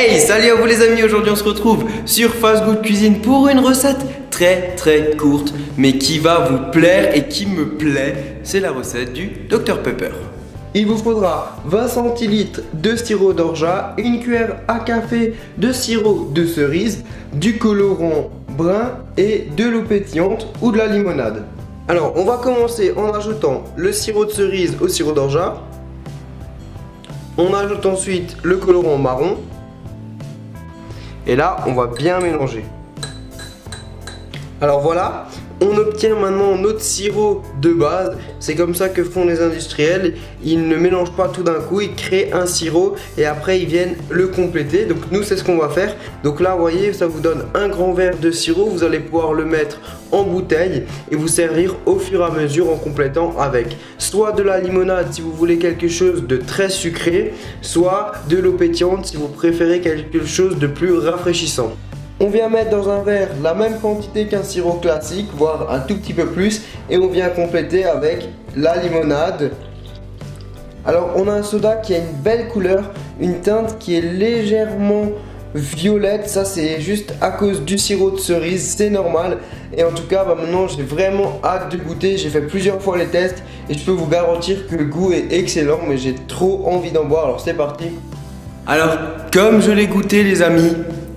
Hey, salut à vous les amis, aujourd'hui on se retrouve sur Fast Good Cuisine pour une recette très courte mais qui va vous plaire et qui me plaît. C'est la recette du Dr Pepper. Il vous faudra 20 centilitres de sirop d'orgeat, une cuillère à café de sirop de cerise, du colorant brun et de l'eau pétillante ou de la limonade. Alors on va commencer en ajoutant le sirop de cerise au sirop d'orgeat. On ajoute ensuite le colorant marron. Et là, on va bien mélanger. Alors voilà, on obtient maintenant notre sirop de base. C'est comme ça que font les industriels. Ils ne mélangent pas tout d'un coup, ils créent un sirop et après ils viennent le compléter. Donc nous, c'est ce qu'on va faire. Donc là, vous voyez, ça vous donne un grand verre de sirop. Vous allez pouvoir le mettre en bouteille et vous servir au fur et à mesure en complétant avec soit de la limonade si vous voulez quelque chose de très sucré, soit de l'eau pétillante si vous préférez quelque chose de plus rafraîchissant. On vient mettre dans un verre la même quantité qu'un sirop classique, voire un tout petit peu plus, et on vient compléter avec la limonade. Alors on a un soda qui a une belle couleur, une teinte qui est légèrement violette, ça c'est juste à cause du sirop de cerise, c'est normal. Et en tout cas maintenant j'ai vraiment hâte de goûter, j'ai fait plusieurs fois les tests et je peux vous garantir que le goût est excellent, mais j'ai trop envie d'en boire, alors c'est parti. Alors, comme je l'ai goûté les amis,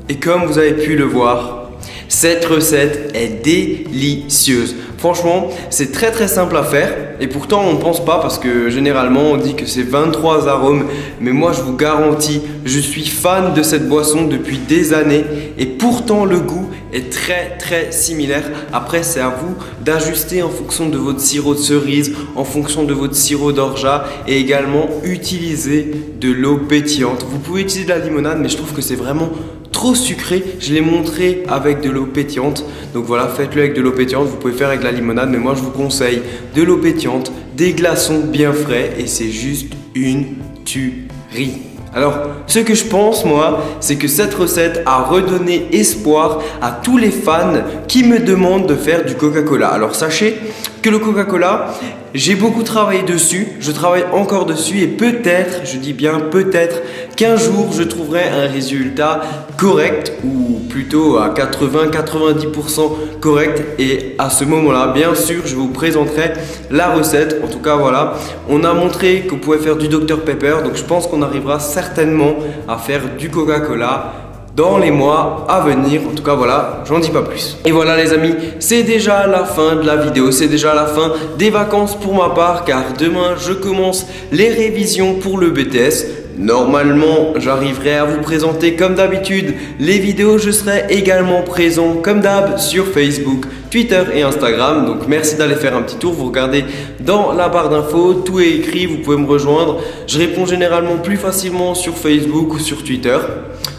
et comme vous avez pu le voir, cette recette est délicieuse. Franchement, c'est très simple à faire et pourtant on ne pense pas parce que généralement on dit que c'est 23 arômes. Mais moi je vous garantis, je suis fan de cette boisson depuis des années et pourtant le goût est très similaire. Après c'est à vous d'ajuster en fonction de votre sirop de cerise, en fonction de votre sirop d'orgeat et également utiliser de l'eau pétillante. Vous pouvez utiliser de la limonade mais je trouve que c'est vraiment trop sucré. Je l'ai montré avec de l'eau pétillante. Donc voilà, faites-le avec de l'eau pétillante. Vous pouvez faire avec de la limonade, mais moi je vous conseille de l'eau pétillante, des glaçons bien frais et c'est juste une tuerie. Alors, ce que je pense moi, c'est que cette recette a redonné espoir à tous les fans qui me demandent de faire du Coca-Cola. Alors sachez que le Coca-Cola, j'ai beaucoup travaillé dessus, je travaille encore dessus et peut-être, je dis bien peut-être, qu'un jour je trouverai un résultat correct ou plutôt à 80-90% correct et à ce moment-là, bien sûr, je vous présenterai la recette. En tout cas, voilà, on a montré qu'on pouvait faire du Dr Pepper, donc je pense qu'on arrivera certainement à faire du Coca-Cola dans les mois à venir. En tout cas voilà, j'en dis pas plus. Et voilà les amis, c'est déjà la fin de la vidéo, c'est déjà la fin des vacances pour ma part car demain je commence les révisions pour le BTS. Normalement, j'arriverai à vous présenter comme d'habitude les vidéos. Je serai également présent comme d'hab sur Facebook, Twitter et Instagram. Donc merci d'aller faire un petit tour. Vous regardez dans la barre d'infos, tout est écrit, vous pouvez me rejoindre. Je réponds généralement plus facilement sur Facebook ou sur Twitter.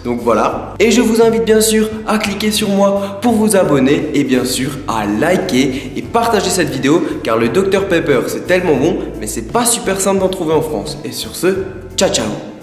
Donc voilà. Et je vous invite bien sûr à cliquer sur moi pour vous abonner et bien sûr à liker et partager cette vidéo car le Dr Pepper c'est tellement bon mais c'est pas super simple d'en trouver en France. Et sur ce, ciao ciao.